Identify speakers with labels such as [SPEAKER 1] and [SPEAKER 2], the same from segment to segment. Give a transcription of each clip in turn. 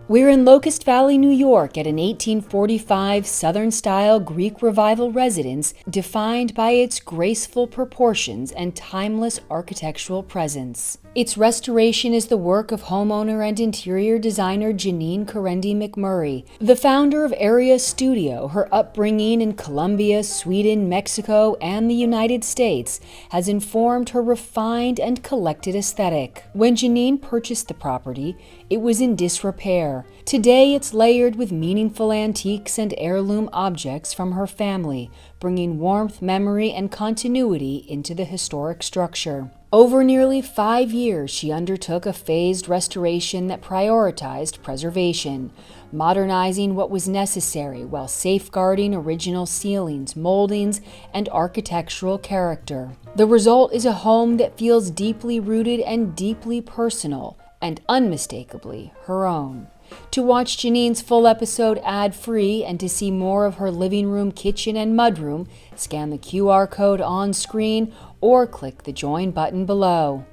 [SPEAKER 1] We're in Locust Valley, New York, at an 1845 Southern-style Greek Revival residence defined by its graceful proportions and timeless architectural presence. Its restoration is the work of homeowner and interior designer Janine Carendi MacMurray. The founder of Area Studio, her upbringing in Colombia, Sweden, Mexico, and the United States has informed her refined and collected aesthetic. When Janine purchased the property, it was in disrepair. Today, it's layered with meaningful antiques and heirloom objects from her family, bringing warmth, memory, and continuity into the historic structure. Over nearly 5 years, she undertook a phased restoration that prioritized preservation, modernizing what was necessary while safeguarding original ceilings, moldings, and architectural character. The result is a home that feels deeply rooted and deeply personal, and unmistakably her own. To watch Janine's full episode ad-free and to see more of her living room, kitchen, and mudroom, scan the QR code on screen or click the join button below.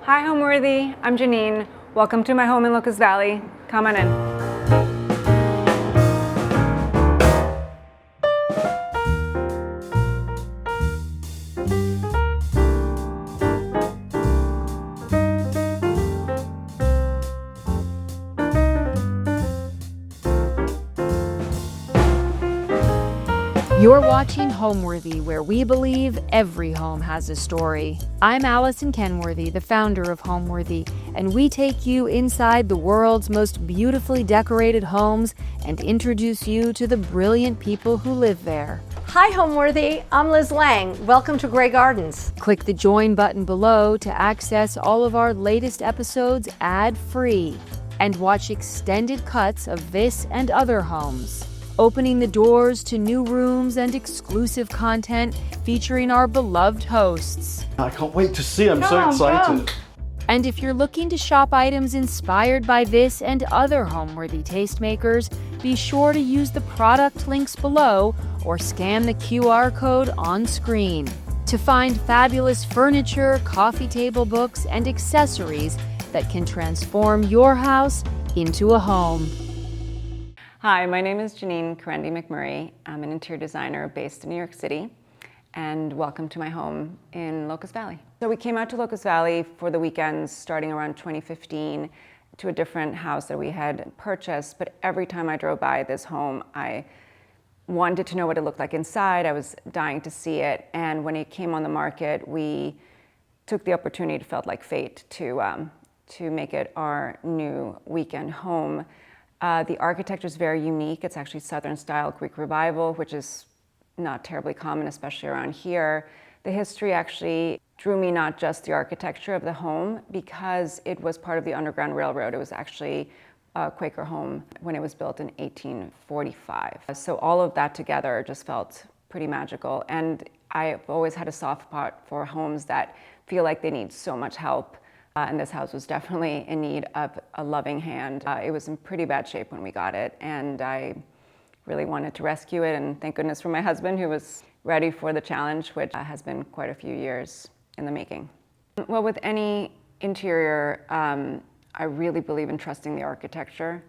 [SPEAKER 2] Hi Homeworthy, I'm Janine. Welcome to my home in Locust Valley. Come on in.
[SPEAKER 1] You're watching Homeworthy, where we believe every home has a story. I'm Allison Kenworthy, the founder of Homeworthy, and we take you inside the world's most beautifully decorated homes and introduce you to the brilliant people who live there.
[SPEAKER 3] Hi Homeworthy, I'm Liz Lang. Welcome to Grey Gardens.
[SPEAKER 1] Click the join button below to access all of our latest episodes ad-free and watch extended cuts of this and other homes, opening the doors to new rooms and exclusive content featuring our beloved hosts.
[SPEAKER 4] I can't wait to see, I'm so excited.
[SPEAKER 1] And if you're looking to shop items inspired by this and other Homeworthy tastemakers, be sure to use the product links below or scan the QR code on screen to find fabulous furniture, coffee table books, and accessories that can transform your house into a home.
[SPEAKER 2] Hi, my name is Janine Carendi MacMurray. I'm an interior designer based in New York City, and welcome to my home in Locust Valley. So we came out to Locust Valley for the weekends starting around 2015 to a different house that we had purchased, but every time I drove by this home, I wanted to know what it looked like inside. I was dying to see it, and when it came on the market, we took the opportunity, it felt like fate, to make it our new weekend home. The architecture is very unique. It's actually Southern-style Greek Revival, which is not terribly common, especially around here. The history actually drew me, not just the architecture of the home, because it was part of the Underground Railroad. It was actually a Quaker home when it was built in 1845. So all of that together just felt pretty magical. And I've always had a soft spot for homes that feel like they need so much help. And this house was definitely in need of a loving hand. It was in pretty bad shape when we got it, and I really wanted to rescue it, and thank goodness for my husband, who was ready for the challenge, which has been quite a few years in the making. Well, with any interior, I really believe in trusting the architecture,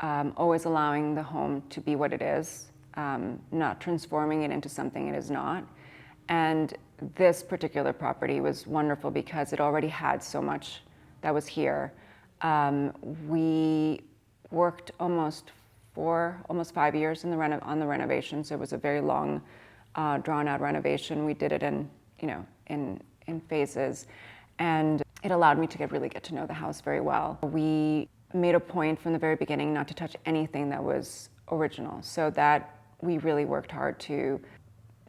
[SPEAKER 2] always allowing the home to be what it is, not transforming it into something it is not. And this particular property was wonderful because it already had so much that was here. We worked almost 5 years on the renovation, so it was a very long, drawn-out renovation. We did it in phases, and it allowed me to really get to know the house very well. We made a point from the very beginning not to touch anything that was original, so that we really worked hard to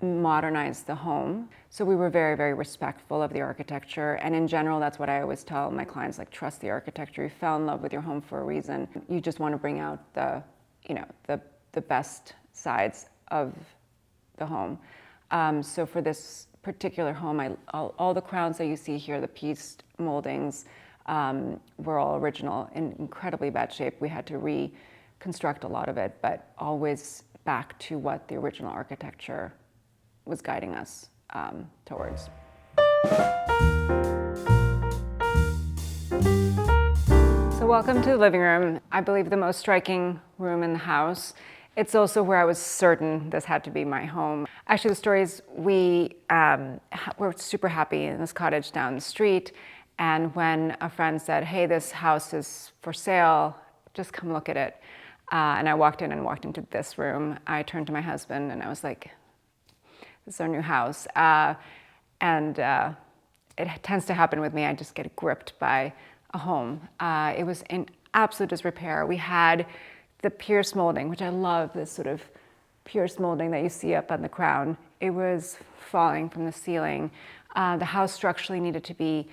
[SPEAKER 2] modernize the home. So we were very, very respectful of the architecture. And in general, that's what I always tell my clients, like, trust the architecture. You fell in love with your home for a reason. You just want to bring out the best sides of the home. So for this particular home, all the crowns that you see here, the pieced moldings, were all original, in incredibly bad shape. We had to reconstruct a lot of it, but always back to what the original architecture was guiding us towards.
[SPEAKER 3] So
[SPEAKER 2] welcome to the living room. I believe the most striking room in the house. It's also where I was certain this had to be my home. Actually, the story is we were super happy in this cottage down the street. And when a friend said, hey, this house is for sale, just come look at it. And I walked into this room. I turned to my husband and I was like, this is our new house. It tends to happen with me. I just get gripped by a home. It was in absolute disrepair. We had the pierced molding, which I love, this sort of pierced molding that you see up on the crown. It was falling from the ceiling. The house structurally needed to be,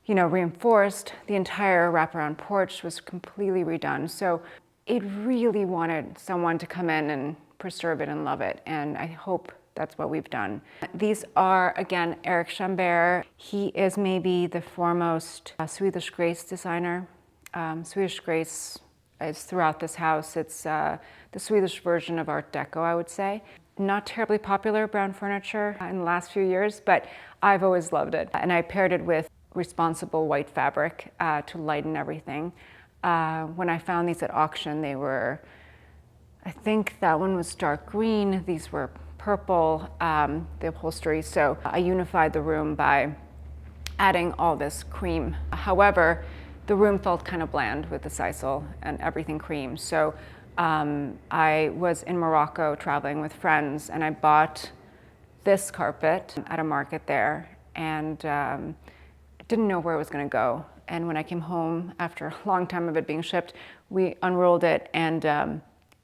[SPEAKER 2] reinforced. The entire wraparound porch was completely redone. So it really wanted someone to come in and preserve it and love it. And I hope that's what we've done. These are, again, Eric Chambert. He is maybe the foremost Swedish grace designer. Swedish grace is throughout this house. It's the Swedish version of Art Deco, I would say. Not terribly popular brown furniture in the last few years, but I've always loved it. And I paired it with responsible white fabric to lighten everything. When I found these at auction, they were, I think that one was dark green. These were purple, the upholstery. So I unified the room by adding all this cream. However, the room felt kind of bland with the sisal and everything cream. So I was in Morocco traveling with friends and I bought this carpet at a market there and didn't know where it was going to go. And when I came home after a long time of it being shipped, we unrolled it and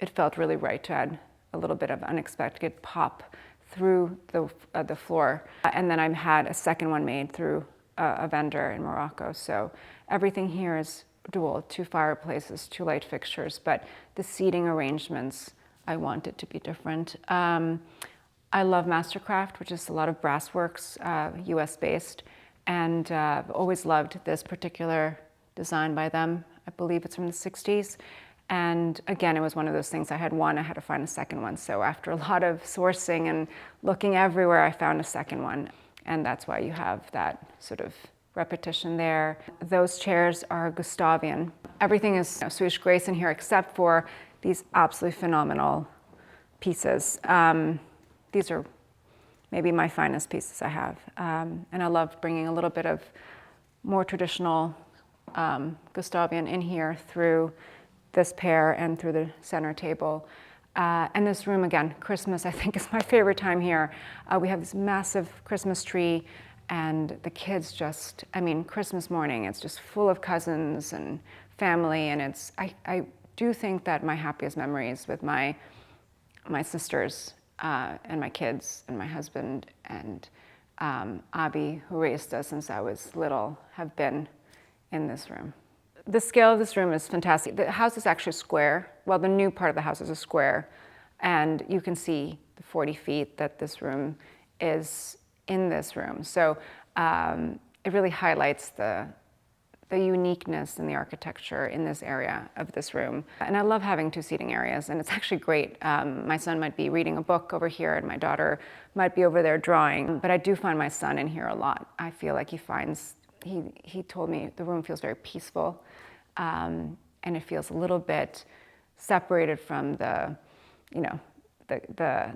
[SPEAKER 2] it felt really right to add a little bit of unexpected pop through the floor. And then I had a second one made through a vendor in Morocco. So everything here is dual, 2 fireplaces, 2 light fixtures, but the seating arrangements, I want it to be different. I love Mastercraft, which is a lot of brass works, US based, and I've always loved this particular design by them. I believe it's from the 60s. And again, it was one of those things, I had one, I had to find a second one. So after a lot of sourcing and looking everywhere, I found a second one. And that's why you have that sort of repetition there. Those chairs are Gustavian. Everything is Swedish grace in here except for these absolutely phenomenal pieces. These are maybe my finest pieces I have. And I love bringing a little bit of more traditional Gustavian in here through this pair and through the center table. And this room, again, Christmas, I think is my favorite time here. We have this massive Christmas tree and the kids just, Christmas morning, it's just full of cousins and family. And I do think that my happiest memories with my sisters and my kids and my husband and Abby, who raised us since I was little, have been in this room. The scale of this room is fantastic. The house is actually square. Well, the new part of the house is a square. And you can see the 40 feet that this room is in this room. So it really highlights the uniqueness in the architecture in this area of this room. And I love having 2 seating areas, and it's actually great. My son might be reading a book over here, and my daughter might be over there drawing. But I do find my son in here a lot. I feel like he told me the room feels very peaceful, and it feels a little bit separated from the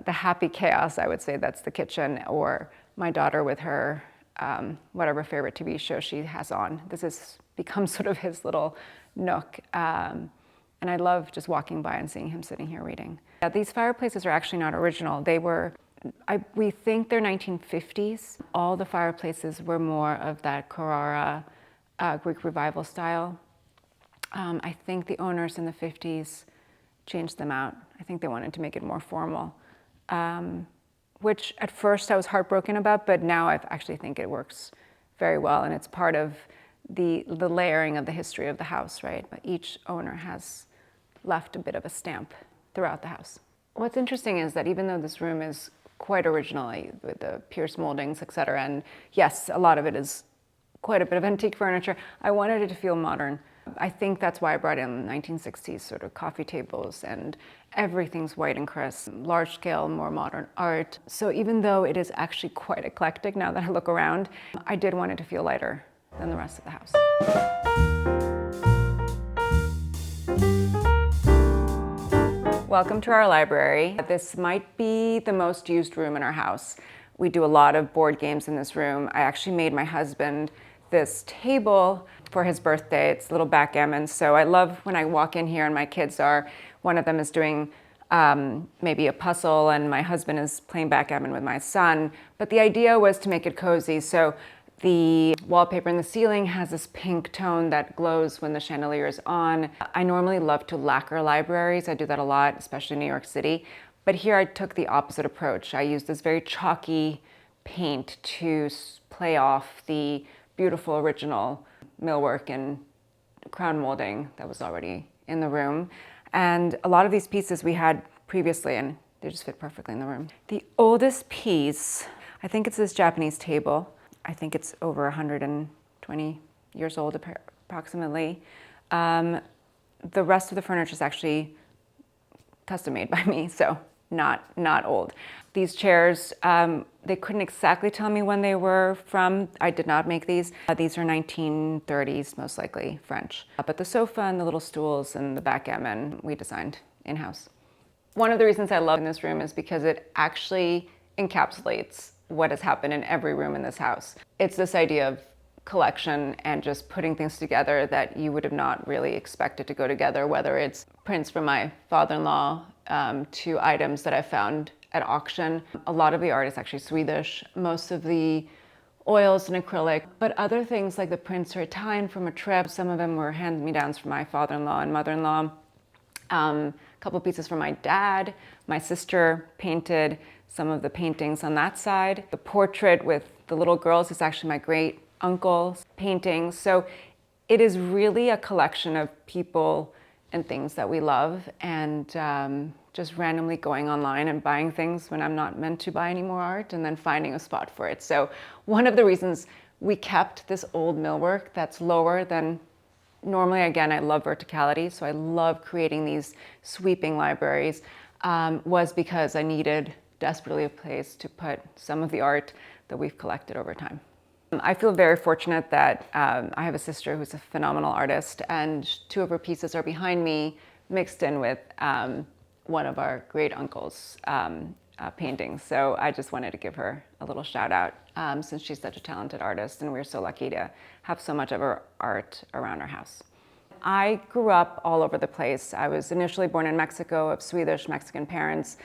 [SPEAKER 2] happy chaos, I would say, that's the kitchen, or my daughter with her whatever favorite TV show she has on. This has become sort of his little nook, and I love just walking by and seeing him sitting here reading. These fireplaces are actually not original. We think they're 1950s. All the fireplaces were more of that Carrara Greek Revival style. I think the owners in the 50s changed them out. I think they wanted to make it more formal, which at first I was heartbroken about, but now I actually think it works very well, and it's part of the layering of the history of the house, right? But each owner has left a bit of a stamp throughout the house. What's interesting is that even though this room is quite originally with the pierced moldings, et cetera, and yes, a lot of it is quite a bit of antique furniture, I wanted it to feel modern. I think that's why I brought in 1960s sort of coffee tables, and everything's white and crisp, large scale, more modern art. So even though it is actually quite eclectic now that I look around, I did want it to feel lighter than the rest of the house. Welcome to our library. This might be the most used room in our house. We do a lot of board games in this room. I actually made my husband this table for his birthday. It's a little backgammon. So I love when I walk in here and my kids are, one of them is doing maybe a puzzle and my husband is playing backgammon with my son. But the idea was to make it cozy. So the wallpaper in the ceiling has this pink tone that glows when the chandelier is on. I normally love to lacquer libraries. I do that a lot, especially in New York City. But here I took the opposite approach. I used this very chalky paint to play off the beautiful original millwork and crown molding that was already in the room. And a lot of these pieces we had previously, and they just fit perfectly in the room. The oldest piece, I think it's this Japanese table. I think it's over 120 years old approximately. The rest of the furniture is actually custom made by me, so not old. These chairs, they couldn't exactly tell me when they were from. I did not make these. These are 1930s, most likely French. But the sofa and the little stools and the backgammon we designed in-house. One of the reasons I love in this room is because it actually encapsulates what has happened in every room in this house. It's this idea of collection and just putting things together that you would have not really expected to go together, whether it's prints from my father-in-law to items that I found at auction. A lot of the art is actually Swedish, most of the oils and acrylic, but other things like the prints are Italian from a trip. Some of them were hand-me-downs from my father-in-law and mother-in-law. A couple pieces from my dad. My sister painted some of the paintings on that side. The portrait with the little girls is actually my great uncle's painting. So it is really a collection of people and things that we love, and just randomly going online and buying things when I'm not meant to buy any more art, and then finding a spot for it. So one of the reasons we kept this old millwork that's lower than normally, again, I love verticality, so I love creating these sweeping libraries, was because I needed desperately a place to put some of the art that we've collected over time. I feel very fortunate that I have a sister who's a phenomenal artist, and two of her pieces are behind me, mixed in with one of our great uncle's paintings. So I just wanted to give her a little shout out since she's such a talented artist, and we're so lucky to have so much of her art around our house. I grew up all over the place. I was initially born in Mexico of Swedish Mexican parents.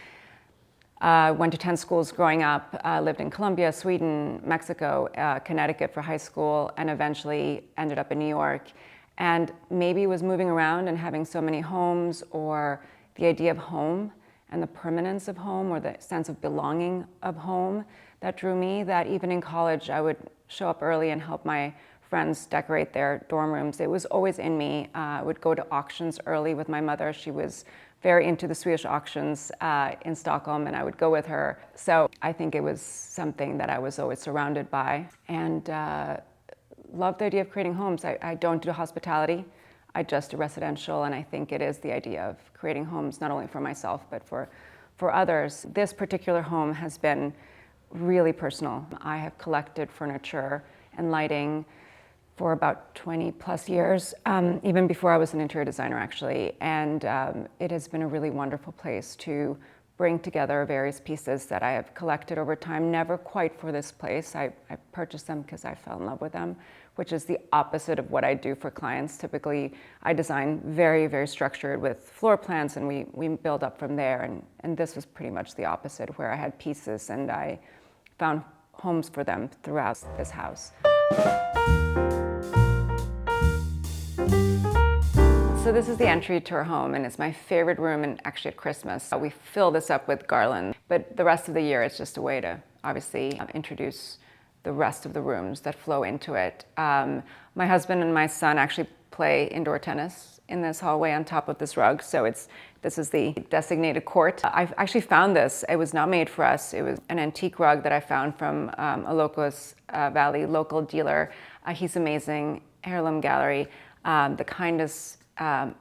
[SPEAKER 2] Went to 10 schools growing up, lived in Colombia, Sweden, Mexico, Connecticut for high school, and eventually ended up in New York. And maybe was moving around and having so many homes, or the idea of home and the permanence of home, or the sense of belonging of home that drew me, that even in college I would show up early and help my friends decorate their dorm rooms. It was always in me. I would go to auctions early with my mother. She was very into the Swedish auctions in Stockholm, and I would go with her. So I think it was something that I was always surrounded by, and loved the idea of creating homes. I don't do hospitality, I just do residential, and I think it is the idea of creating homes not only for myself, but for others. This particular home has been really personal. I have collected furniture and lighting for about 20 plus years, even before I was an interior designer actually. And it has been a really wonderful place to bring together various pieces that I have collected over time, never quite for this place. I purchased them because I fell in love with them, which is the opposite of what I do for clients. Typically, I design very, very structured with floor plans, and we build up from there. And this was pretty much the opposite, where I had pieces and I found homes for them throughout this house. So this is the entry to our home, and it's my favorite room, and actually at Christmas. We fill this up with garland, but the rest of the year it's just a way to obviously introduce the rest of the rooms that flow into it. My husband and my son actually play indoor tennis in this hallway on top of this rug, so this is the designated court. I've actually found this. It was not made for us. It was an antique rug that I found from a Locust Valley local dealer. He's amazing, heirloom gallery, the kindest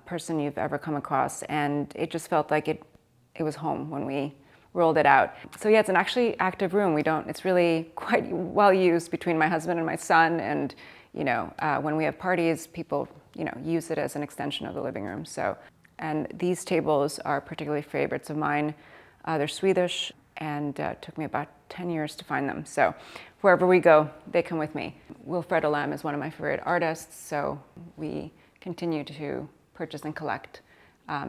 [SPEAKER 2] person you've ever come across, and it just felt like it was home when we rolled it out. So yeah, it's an actually active room. It's really quite well used between my husband and my son, and when we have parties, people use it as an extension of the living room. So And these tables are particularly favorites of mine. They're Swedish, and it took me about 10 years to find them. So wherever we go, they come with me. Wilfredo Lam is one of my favorite artists, so we continue to purchase and collect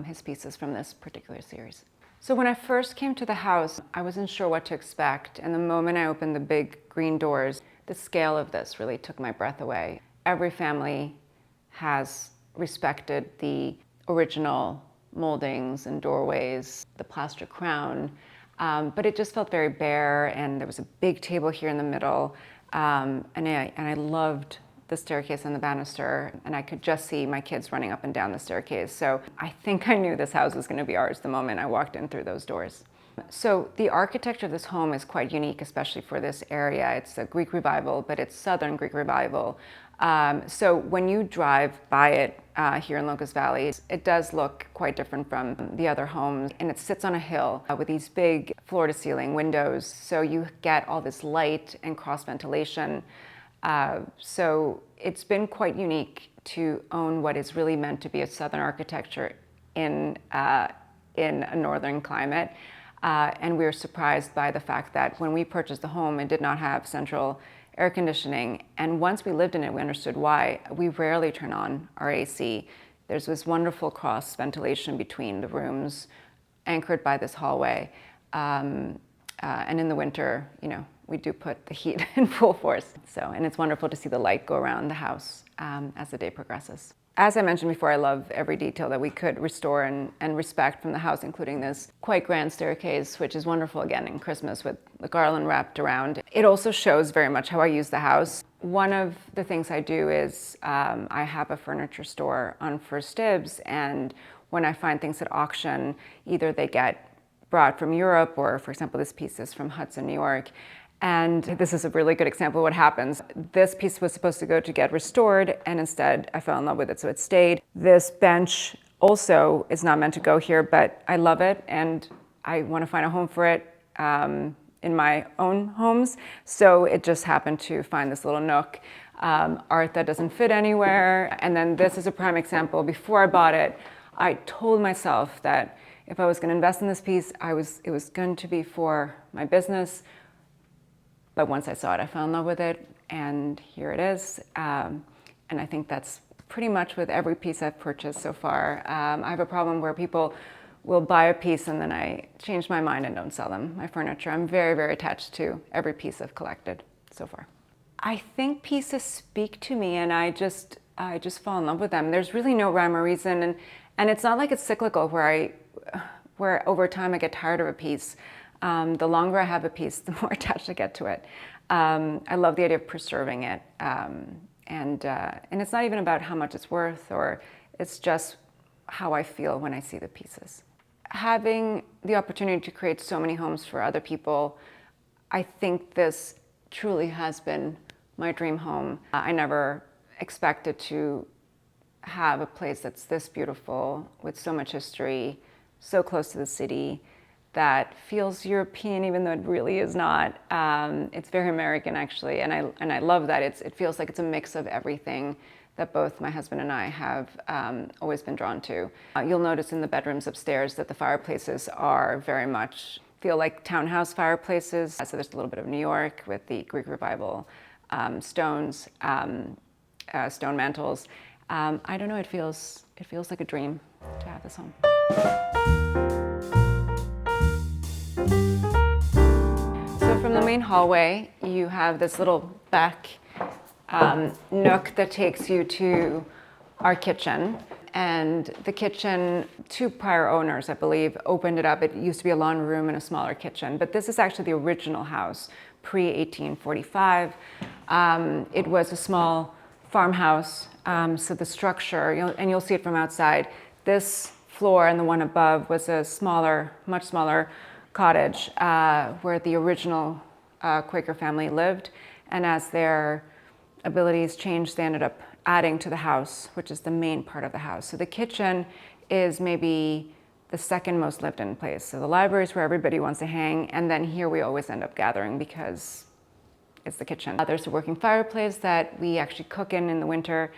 [SPEAKER 2] his pieces from this particular series. So when I first came to the house, I wasn't sure what to expect, and the moment I opened the big green doors, the scale of this really took my breath away. Every family has respected the original moldings and doorways, the plaster crown, but it just felt very bare, and there was a big table here in the middle, and I loved the staircase and the banister, and I could just see my kids running up and down the staircase. So I think I knew this house was going to be ours the moment I walked in through those doors. So the architecture of this home is quite unique, especially for this area. It's a Greek Revival, but it's Southern Greek Revival. So when you drive by it here in Locust Valley, it does look quite different from the other homes. And it sits on a hill with these big floor-to-ceiling windows. So you get all this light and cross ventilation. So it's been quite unique to own what is really meant to be a Southern architecture in a northern climate. And we were surprised by the fact that when we purchased the home, it did not have central air conditioning. And once we lived in it, we understood why. We rarely turn on our AC. There's this wonderful cross ventilation between the rooms, anchored by this hallway. And in the winter, we do put the heat in full force. And it's wonderful to see the light go around the house as the day progresses. As I mentioned before, I love every detail that we could restore and respect from the house, including this quite grand staircase, which is wonderful again in Christmas with the garland wrapped around. It also shows very much how I use the house. One of the things I do is I have a furniture store on First Dibs, and when I find things at auction, either they get brought from Europe, or for example, this piece is from Hudson, New York. And this is a really good example of what happens. This piece was supposed to go to get restored, and instead I fell in love with it, so it stayed. This bench also is not meant to go here, but I love it, and I want to find a home for it in my own homes. So it just happened to find this little nook. Art that doesn't fit anywhere. And then this is a prime example. Before I bought it, I told myself that if I was going to invest in this piece, it was going to be for my business. But once I saw it, I fell in love with it, and here it is. And I think that's pretty much with every piece I've purchased so far. I have a problem where people will buy a piece and then I change my mind and don't sell them, my furniture. I'm very, very attached to every piece I've collected so far. I think pieces speak to me, and I just fall in love with them. There's really no rhyme or reason, and it's not like it's cyclical where over time I get tired of a piece. The longer I have a piece, the more attached I get to it. I love the idea of preserving it. And it's not even about how much it's worth, or it's just how I feel when I see the pieces. Having the opportunity to create so many homes for other people, I think this truly has been my dream home. I never expected to have a place that's this beautiful, with so much history, so close to the city, that feels European, even though it really is not. It's very American, actually, and I love that. It feels like it's a mix of everything that both my husband and I have always been drawn to. You'll notice in the bedrooms upstairs that the fireplaces are very much feel like townhouse fireplaces. So there's a little bit of New York with the Greek Revival stones, stone mantles. I don't know. It feels like a dream to have this home. From the main hallway, you have this little back nook that takes you to our kitchen. And the kitchen, two prior owners, I believe, opened it up. It used to be a laundry room and a smaller kitchen, but this is actually the original house, pre-1845. It was a small farmhouse, so the structure, and you'll see it from outside, this floor and the one above was a smaller, much smaller cottage where the original Quaker family lived, and as their abilities changed, they ended up adding to the house, which is the main part of the house. So the kitchen is maybe the second most lived in place. So the library is where everybody wants to hang, and then here we always end up gathering because it's the kitchen. There's a working fireplace that we actually cook in the winter,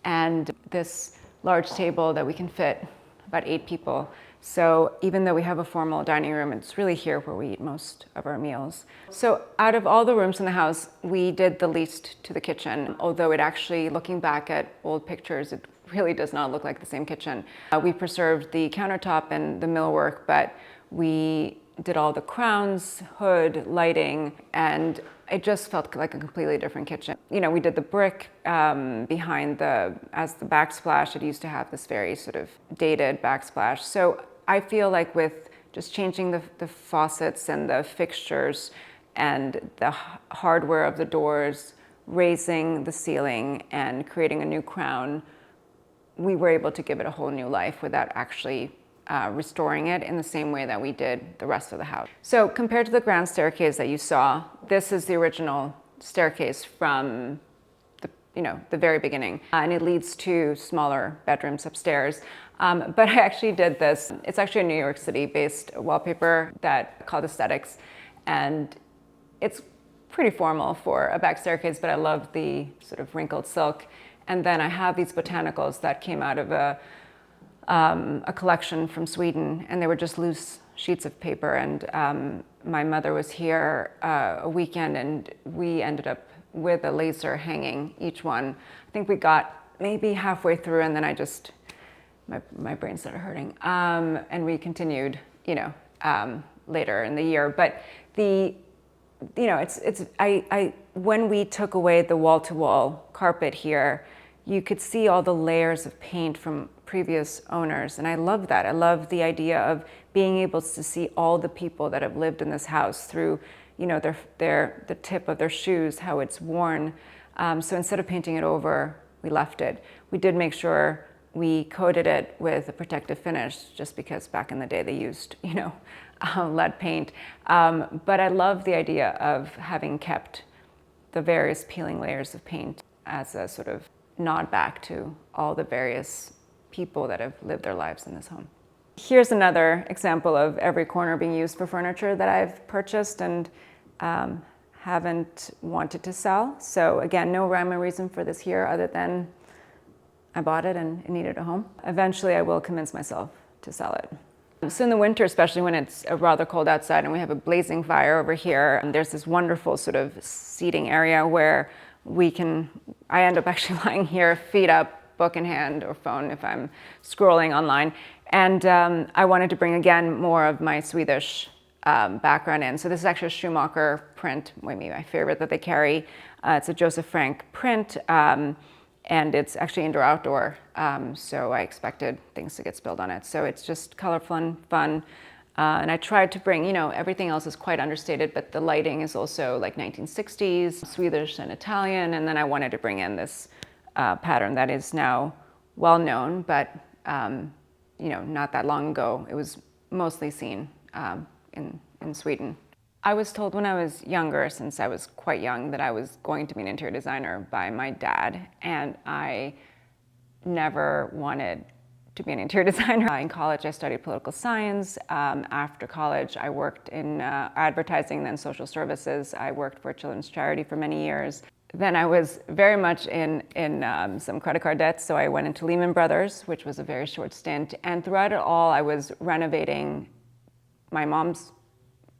[SPEAKER 2] and this large table that we can fit about 8 people. So even though we have a formal dining room, it's really here where we eat most of our meals. So out of all the rooms in the house, we did the least to the kitchen, although it actually, looking back at old pictures, it really does not look like the same kitchen. We preserved the countertop and the millwork, but we did all the crowns, hood, lighting, and it just felt like a completely different kitchen. You know, we did the brick behind as the backsplash. It used to have this very sort of dated backsplash. So I feel like with just changing the faucets and the fixtures and the hardware of the doors, raising the ceiling and creating a new crown, we were able to give it a whole new life without actually restoring it in the same way that we did the rest of the house. So compared to the grand staircase that you saw, this is the original staircase from the very beginning, and it leads to smaller bedrooms upstairs. But I actually did this. It's actually a New York City-based wallpaper called Aesthetics, and it's pretty formal for a back staircase, but I love the sort of wrinkled silk. And then I have these botanicals that came out of a collection from Sweden, and they were just loose sheets of paper. And my mother was here a weekend, and we ended up with a laser hanging each one. I think we got maybe halfway through, and then my brain started hurting, and we continued, later in the year. But when we took away the wall-to-wall carpet here, you could see all the layers of paint from previous owners, and I love that. I love the idea of being able to see all the people that have lived in this house through, the tip of their shoes, how it's worn. So instead of painting it over, we left it. We did make sure we coated it with a protective finish, just because back in the day they used, lead paint. But I love the idea of having kept the various peeling layers of paint as a sort of nod back to all the various people that have lived their lives in this home. Here's another example of every corner being used for furniture that I've purchased and haven't wanted to sell. So again, no rhyme or reason for this here other than I bought it and it needed a home. Eventually I will convince myself to sell it. So in the winter, especially when it's rather cold outside and we have a blazing fire over here, and there's this wonderful sort of seating area where I end up actually lying here, feet up, book in hand or phone if I'm scrolling online. And I wanted to bring again more of my Swedish background in. So this is actually a Schumacher print, maybe my favorite that they carry. It's a Joseph Frank print, and it's actually indoor-outdoor. So I expected things to get spilled on it. So it's just colorful and fun. And I tried to bring, everything else is quite understated, but the lighting is also like 1960s, Swedish and Italian. And then I wanted to bring in this pattern that is now well known, but not that long ago. It was mostly seen in Sweden. I was told when I was younger, since I was quite young, that I was going to be an interior designer by my dad, and I never wanted to be an interior designer. In college, I studied political science. After college, I worked in advertising, then social services. I worked for a children's charity for many years. Then I was very much in some credit card debts, so I went into Lehman Brothers, which was a very short stint. And throughout it all, I was renovating my mom's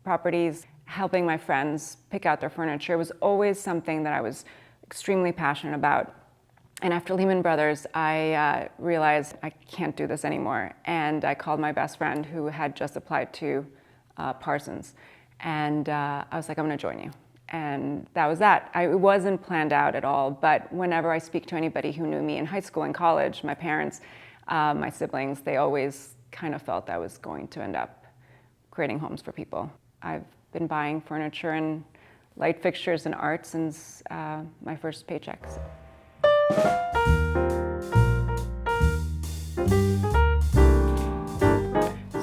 [SPEAKER 2] properties, helping my friends pick out their furniture. It was always something that I was extremely passionate about. And after Lehman Brothers, I realized I can't do this anymore. And I called my best friend who had just applied to Parsons. And I was like, I'm gonna join you. And that was that. It wasn't planned out at all, but whenever I speak to anybody who knew me in high school and college, my parents, my siblings, they always kind of felt I was going to end up creating homes for people. I've been buying furniture and light fixtures and art since my first paychecks.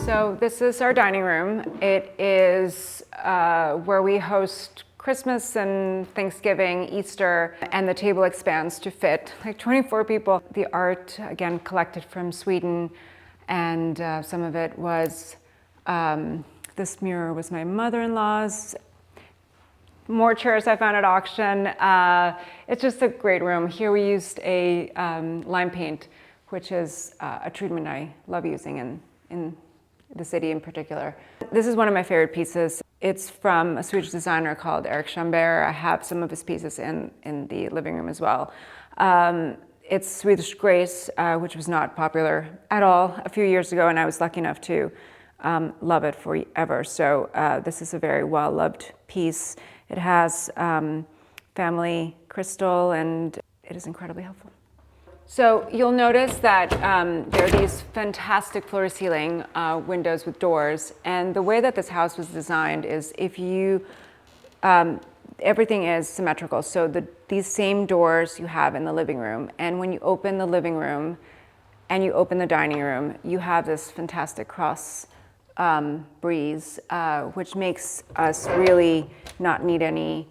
[SPEAKER 2] So this is our dining room. It is where we host Christmas and Thanksgiving, Easter, and the table expands to fit like 24 people. The art, again, collected from Sweden, and some of it was, this mirror was my mother-in-law's. More chairs I found at auction. It's just a great room. Here we used a lime paint which is a treatment I love using in the city in particular. This is one of my favorite pieces. It's from a Swedish designer called Erik Schambert. I have some of his pieces in the living room as well. It's Swedish Grace, which was not popular at all a few years ago, and I was lucky enough to love it forever. So this is a very well-loved piece. It has family crystal, and it is incredibly helpful. So you'll notice that there are these fantastic floor-to-ceiling windows with doors, and the way that this house was designed is everything is symmetrical. So these same doors you have in the living room, and when you open the living room and you open the dining room, you have this fantastic cross breeze, which makes us really not need any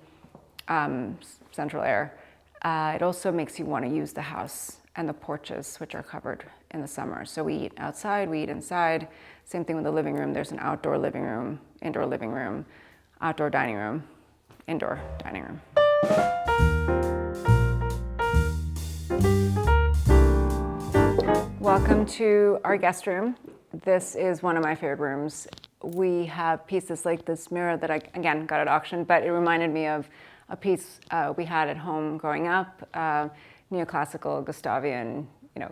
[SPEAKER 2] central air. It also makes you want to use the house and the porches, which are covered in the summer. So we eat outside, we eat inside. Same thing with the living room. There's an outdoor living room, indoor living room, outdoor dining room, indoor dining room. Welcome to our guest room. This is one of my favorite rooms. We have pieces like this mirror that I, again, got at auction, but it reminded me of a piece we had at home growing up. Neoclassical, Gustavian,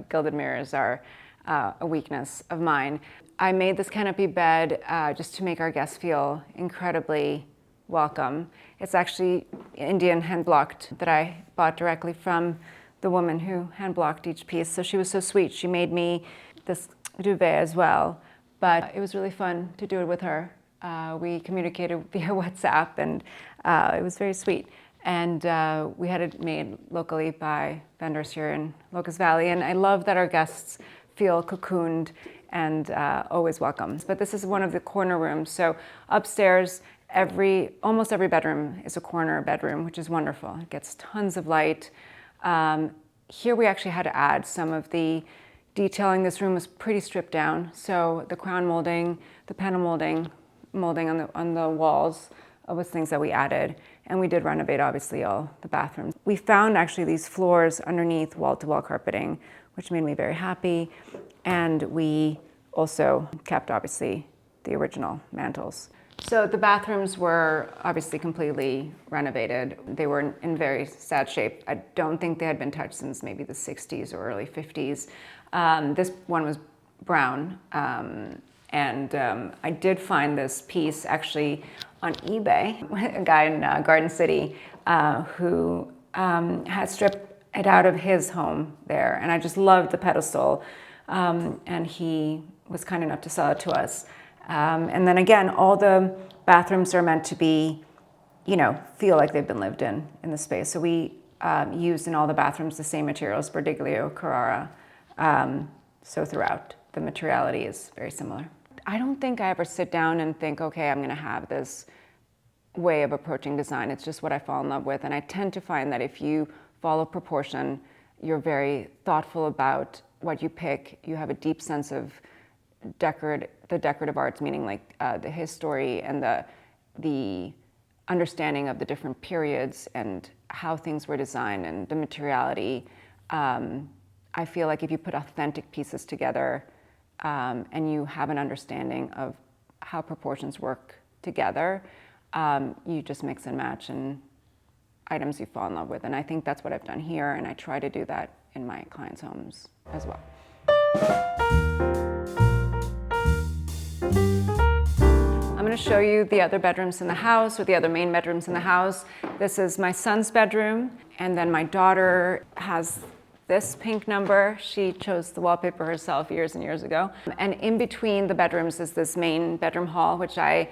[SPEAKER 2] gilded mirrors are a weakness of mine. I made this canopy bed just to make our guests feel incredibly welcome. It's actually Indian hand-blocked that I bought directly from the woman who hand-blocked each piece. So she was so sweet. She made me this duvet as well, but it was really fun to do it with her. We communicated via WhatsApp, and it was very sweet. And we had it made locally by vendors here in Locust Valley. And I love that our guests feel cocooned and always welcome. But this is one of the corner rooms. So upstairs, almost every bedroom is a corner bedroom, which is wonderful. It gets tons of light. Here we actually had to add some of the detailing. This room was pretty stripped down. So the crown molding, the panel molding on the walls was things that we added. And we did renovate, obviously, all the bathrooms. We found actually these floors underneath wall-to-wall carpeting, which made me very happy. And we also kept, obviously, the original mantles. So the bathrooms were obviously completely renovated. They were in very sad shape. I don't think they had been touched since maybe the 60s or early 50s. This one was brown. I did find this piece actually on eBay, a guy in Garden City who had stripped it out of his home there. And I just loved the pedestal. And he was kind enough to sell it to us. And then again, all the bathrooms are meant to be, feel like they've been lived in the space. So we used in all the bathrooms the same materials, Berdiglio, Carrara. So throughout, the materiality is very similar. I don't think I ever sit down and think, okay, I'm going to have this way of approaching design. It's just what I fall in love with. And I tend to find that if you follow proportion, you're very thoughtful about what you pick. You have a deep sense of the decorative arts, meaning like the history and the understanding of the different periods and how things were designed and the materiality. I feel like if you put authentic pieces together and you have an understanding of how proportions work together, you just mix and match and items you fall in love with. And I think that's what I've done here, and I try to do that in my clients' homes as well. I'm going to show you the other bedrooms in the house, or the other main bedrooms in the house. This is my son's bedroom, and then my daughter has this pink number. She chose the wallpaper herself years and years ago. And in between the bedrooms is this main bedroom hall, which I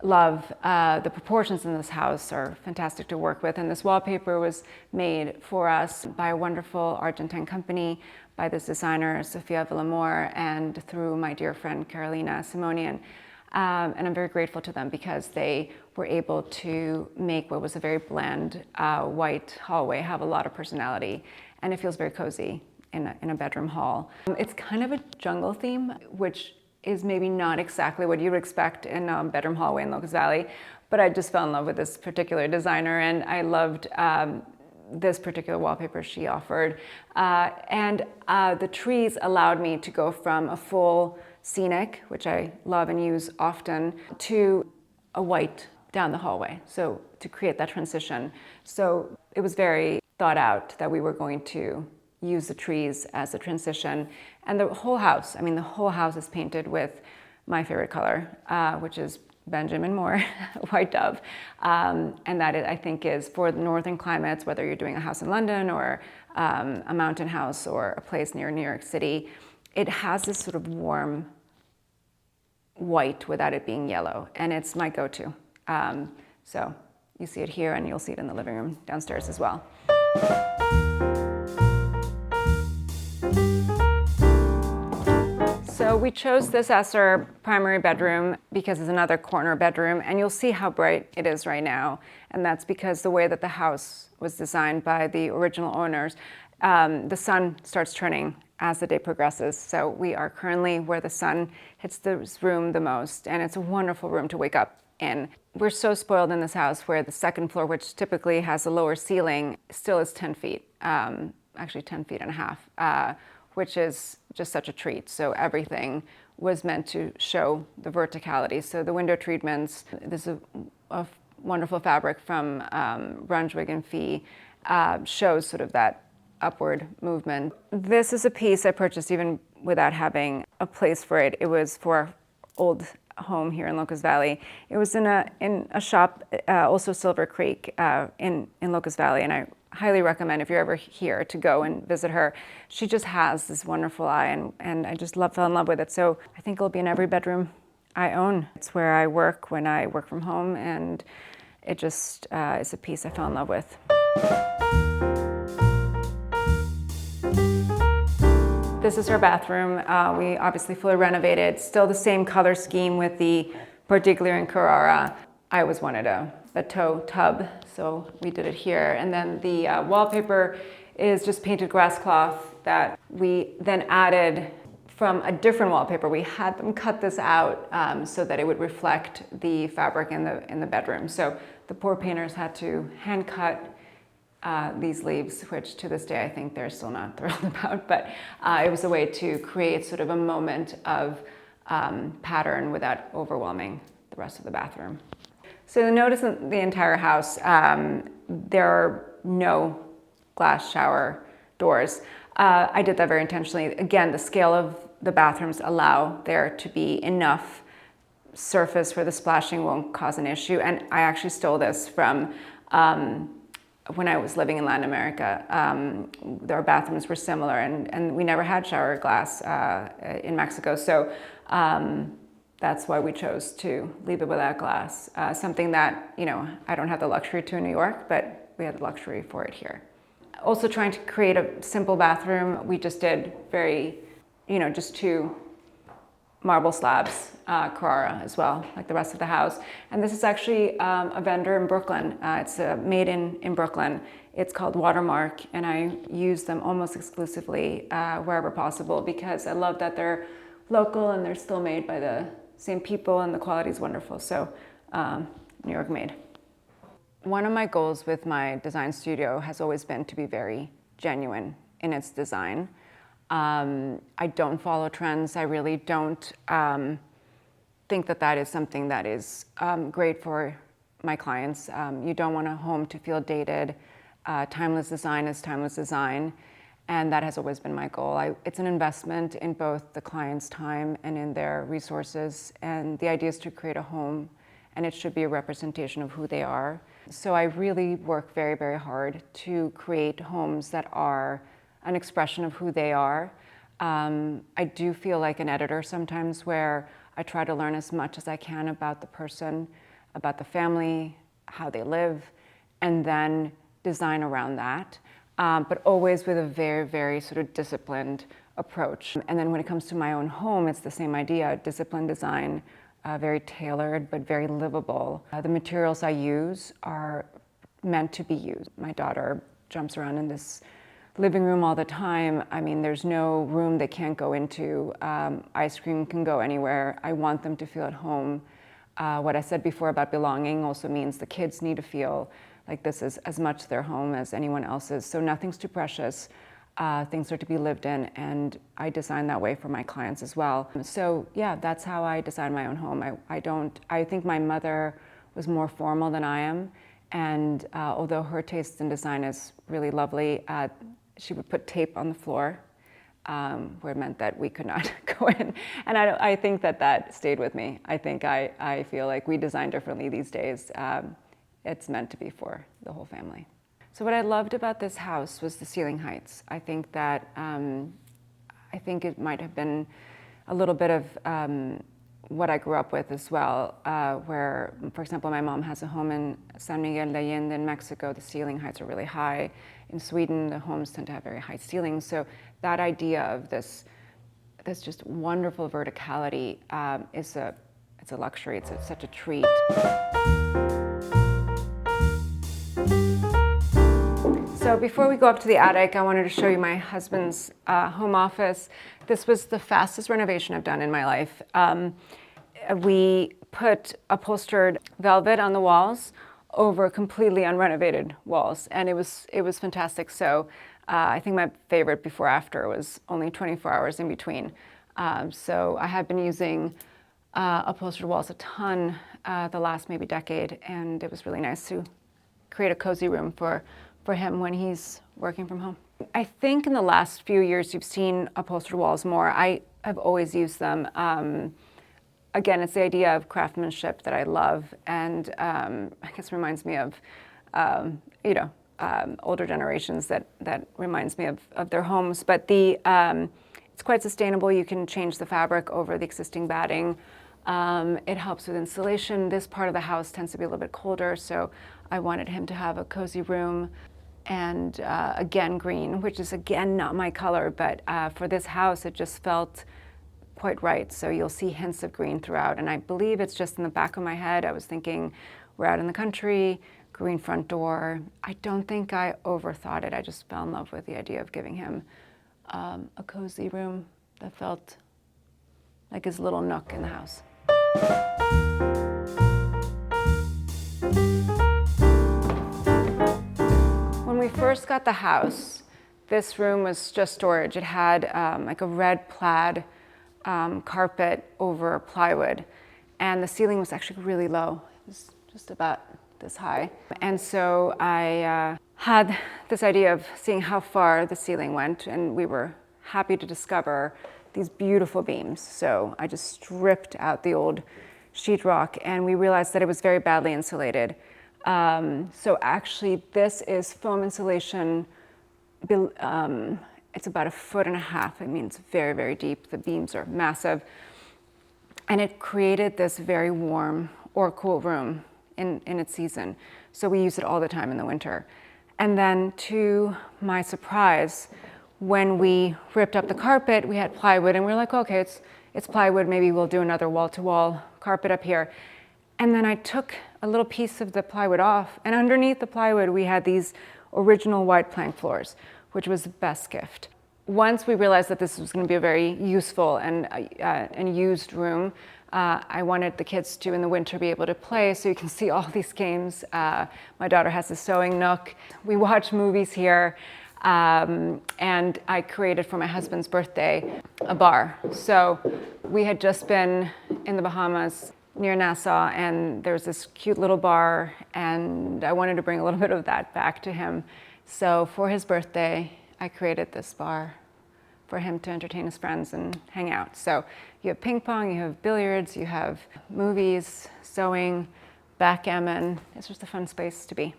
[SPEAKER 2] love. The proportions in this house are fantastic to work with. And this wallpaper was made for us by a wonderful Argentine company, by this designer, Sofia Villamor, and through my dear friend, Carolina Simonian. And I'm very grateful to them because they were able to make what was a very bland white hallway have a lot of personality. And it feels very cozy in a bedroom hall. It's kind of a jungle theme, which is maybe not exactly what you would expect in a bedroom hallway in Locust Valley, but I just fell in love with this particular designer, and I loved this particular wallpaper she offered. And the trees allowed me to go from a full scenic, which I love and use often, to a white down the hallway, so to create that transition. So it was very thought out that we were going to use the trees as a transition. And the whole house, I mean, the whole house is painted with my favorite color, which is Benjamin Moore, White Dove. And that, I think, is for the northern climates, whether you're doing a house in London or a mountain house or a place near New York City, it has this sort of warm white without it being yellow. And it's my go-to. So you see it here, and you'll see it in the living room downstairs as well. So we chose this as our primary bedroom because it's another corner bedroom, and you'll see how bright it is right now. And that's because the way that the house was designed by the original owners, the sun starts turning as the day progresses. So we are currently where the sun hits this room the most, and it's a wonderful room to wake up in. We're so spoiled in this house where the second floor, which typically has a lower ceiling, still is 10 feet, actually 10 feet and a half, which is just such a treat. So everything was meant to show the verticality. So the window treatments, this is a wonderful fabric from Brunswick and Fee, shows sort of that upward movement. This is a piece I purchased even without having a place for it. It was for our old home here in Locust Valley. It was in a shop, also Silver Creek, in Locust Valley, and I highly recommend if you're ever here to go and visit her. She just has this wonderful eye, and I just fell in love with it. So I think it'll be in every bedroom I own. It's where I work when I work from home, and it just is a piece I fell in love with. This is her bathroom. We obviously fully renovated. Still the same color scheme with the Bordiglier and Carrara. I always wanted a bateau tub, so we did it here. And then the wallpaper is just painted grass cloth that we then added from a different wallpaper. We had them cut this out so that it would reflect the fabric in the bedroom. So the poor painters had to hand cut these leaves, which to this day I think they're still not thrilled about, but it was a way to create sort of a moment of pattern without overwhelming the rest of the bathroom. So notice in the entire house, there are no glass shower doors. I did that very intentionally. Again, the scale of the bathrooms allow there to be enough surface where the splashing won't cause an issue. And I actually stole this from when I was living in Latin America. Our bathrooms were similar, and we never had shower glass in Mexico. So that's why we chose to leave it without glass. Something that, I don't have the luxury to in New York, but we had the luxury for it here. Also trying to create a simple bathroom, we just did just 2 marble slabs, Carrara as well, like the rest of the house. And this is actually a vendor in Brooklyn. It's made in Brooklyn. It's called Watermark, and I use them almost exclusively wherever possible because I love that they're local and they're still made by the same people and the quality is wonderful. So New York made. One of my goals with my design studio has always been to be very genuine in its design. I don't follow trends. I really don't think that is something that is great for my clients. You don't want a home to feel dated. Timeless design is timeless design, and that has always been my goal. It's an investment in both the client's time and in their resources, and the idea is to create a home, and it should be a representation of who they are. So I really work very, very hard to create homes that are an expression of who they are. I do feel like an editor sometimes where I try to learn as much as I can about the person, about the family, how they live, and then design around that, but always with a very, very sort of disciplined approach. And then when it comes to my own home, it's the same idea, disciplined design, very tailored, but very livable. The materials I use are meant to be used. My daughter jumps around in this living room all the time. I mean, there's no room they can't go into. Ice cream can go anywhere. I want them to feel at home. What I said before about belonging also means the kids need to feel like this is as much their home as anyone else's. So nothing's too precious. Things are to be lived in, and I design that way for my clients as well. So yeah, that's how I design my own home. I think my mother was more formal than I am, and although her taste in design is really lovely, she would put tape on the floor where it meant that we could not go in. And I think that stayed with me. I think I feel like we design differently these days. It's meant to be for the whole family. So what I loved about this house was the ceiling heights. I think that, I think it might have been a little bit of what I grew up with as well, where, for example, my mom has a home in San Miguel de Allende in Mexico. The ceiling heights are really high. In Sweden, the homes tend to have very high ceilings. So that idea of this just wonderful verticality it's a luxury. It's such a treat. So before we go up to the attic, I wanted to show you my husband's home office. This was the fastest renovation I've done in my life. We put upholstered velvet on the walls over completely unrenovated walls, and it was fantastic. So I think my favorite before after was only 24 hours in between. So I have been using upholstered walls a ton the last maybe decade, and it was really nice to create a cozy room for him when he's working from home. I think in the last few years you've seen upholstered walls more. I have always used them. Again, it's the idea of craftsmanship that I love, and I guess reminds me of older generations that reminds me of their homes. But it's quite sustainable. You can change the fabric over the existing batting. It helps with insulation. This part of the house tends to be a little bit colder, so I wanted him to have a cozy room. And again, green, which is again not my color, but for this house it just felt quite right. So you'll see hints of green throughout, and I believe it's just in the back of my head. I was thinking, we're out in the country, green front door. I don't think I overthought it. I just fell in love with the idea of giving him a cozy room that felt like his little nook in the house. When we first got the house, this room was just storage. It had like a red plaid carpet over plywood, and the ceiling was actually really low. It was just about this high. And so I had this idea of seeing how far the ceiling went, and we were happy to discover these beautiful beams. So I just stripped out the old sheetrock, and we realized that it was very badly insulated. So actually this is foam insulation. It's about 1.5 feet. I mean, it's very, very deep. The beams are massive. And it created this very warm or cool room in its season. So we use it all the time in the winter. And then to my surprise, when we ripped up the carpet, we had plywood, and we were like, okay, it's plywood. Maybe we'll do another wall-to-wall carpet up here. And then I took a little piece of the plywood off, and underneath the plywood, we had these original white plank floors, which was the best gift. Once we realized that this was going to be a very useful and used room, I wanted the kids to, in the winter, be able to play, so you can see all these games. My daughter has a sewing nook. We watch movies here. And I created for my husband's birthday a bar. So we had just been in the Bahamas near Nassau, and there was this cute little bar, and I wanted to bring a little bit of that back to him. So for his birthday, I created this bar for him to entertain his friends and hang out. So you have ping pong, you have billiards, you have movies, sewing, backgammon. It's just a fun space to be.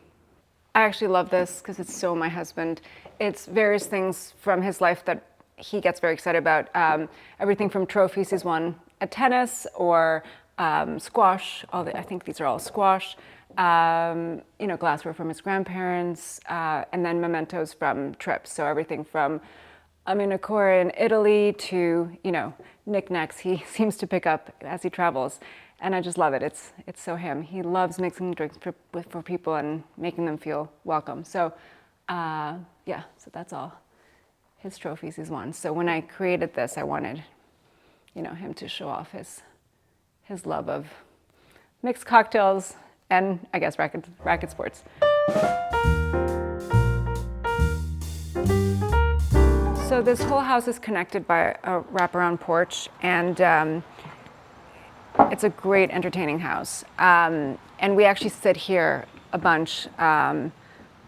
[SPEAKER 2] I actually love this because it's so my husband. It's various things from his life that he gets very excited about. Everything from trophies he's won at tennis or squash. I think these are all squash. Glassware from his grandparents, and then mementos from trips. So everything from Aminacor in Italy to, knickknacks he seems to pick up as he travels. And I just love it. It's so him. He loves mixing drinks for people and making them feel welcome. So so that's all his trophies he's won. So when I created this, I wanted, him to show off his love of mixed cocktails and, I guess, racket sports. So this whole house is connected by a wraparound porch, and it's a great entertaining house. And we actually sit here a bunch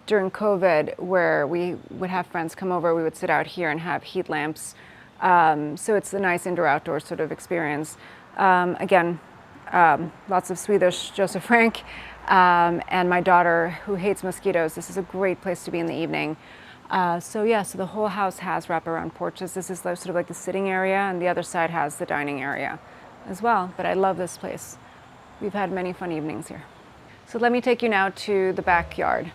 [SPEAKER 2] during COVID, where we would have friends come over. We would sit out here and have heat lamps. So it's a nice indoor-outdoor sort of experience. Again, lots of Swedish Joseph Frank, and my daughter who hates mosquitoes. This is a great place to be in the evening. So the whole house has wraparound porches. This is sort of like the sitting area, and the other side has the dining area as well. But I love this place. We've had many fun evenings here. So let me take you now to the backyard.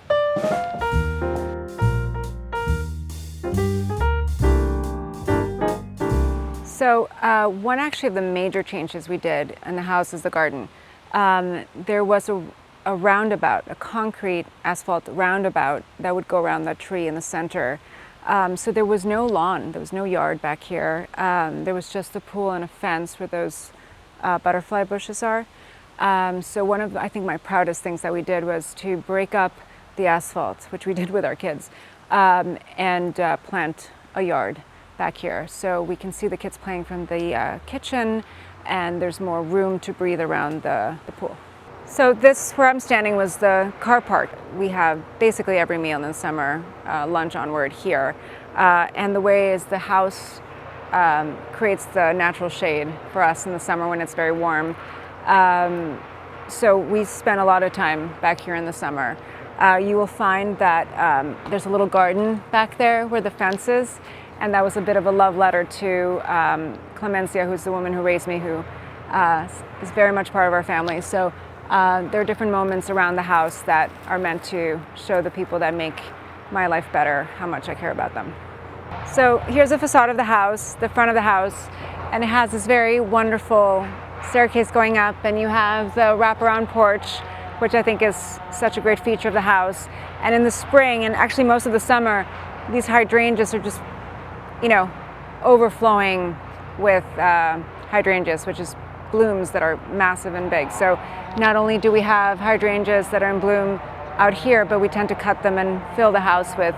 [SPEAKER 2] So one actually of the major changes we did in the house is the garden. There was a roundabout, a concrete asphalt roundabout that would go around that tree in the center. So there was no lawn, there was no yard back here. There was just a pool and a fence where those butterfly bushes are. So one of, I think, my proudest things that we did was to break up the asphalt, which we did with our kids, and plant a yard back here. So we can see the kids playing from the kitchen, and there's more room to breathe around the pool. So this, where I'm standing, was the car park. We have basically every meal in the summer, lunch onward here. And the way is the house creates the natural shade for us in the summer when it's very warm. So we spend a lot of time back here in the summer. You will find that there's a little garden back there where the fence is, and that was a bit of a love letter to Clemencia, who's the woman who raised me, who is very much part of our family. So there are different moments around the house that are meant to show the people that make my life better how much I care about them. So here's the facade of the house, the front of the house, and it has this very wonderful staircase going up, and you have the wraparound porch, which I think is such a great feature of the house. And in the spring, and actually most of the summer, these hydrangeas are just, overflowing with hydrangeas, which is blooms that are massive and big. So not only do we have hydrangeas that are in bloom out here, but we tend to cut them and fill the house with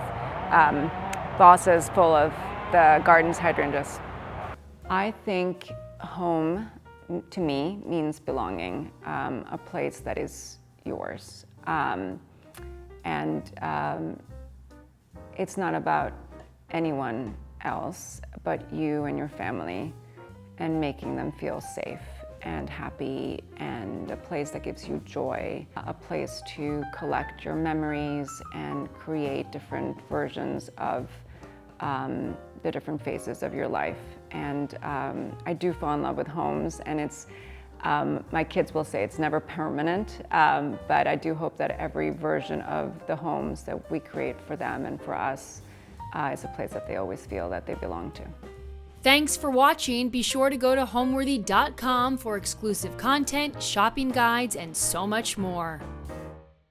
[SPEAKER 2] vases full of the garden's hydrangeas. I think home, to me, means belonging, a place that is yours. It's not about anyone else but you and your family, and making them feel safe and happy, and a place that gives you joy, a place to collect your memories and create different versions of the different phases of your life. And I do fall in love with homes, and it's, my kids will say it's never permanent, but I do hope that every version of the homes that we create for them and for us is a place that they always feel that they belong to.
[SPEAKER 1] Thanks for watching. Be sure to go to homeworthy.com for exclusive content, shopping guides, and so much more.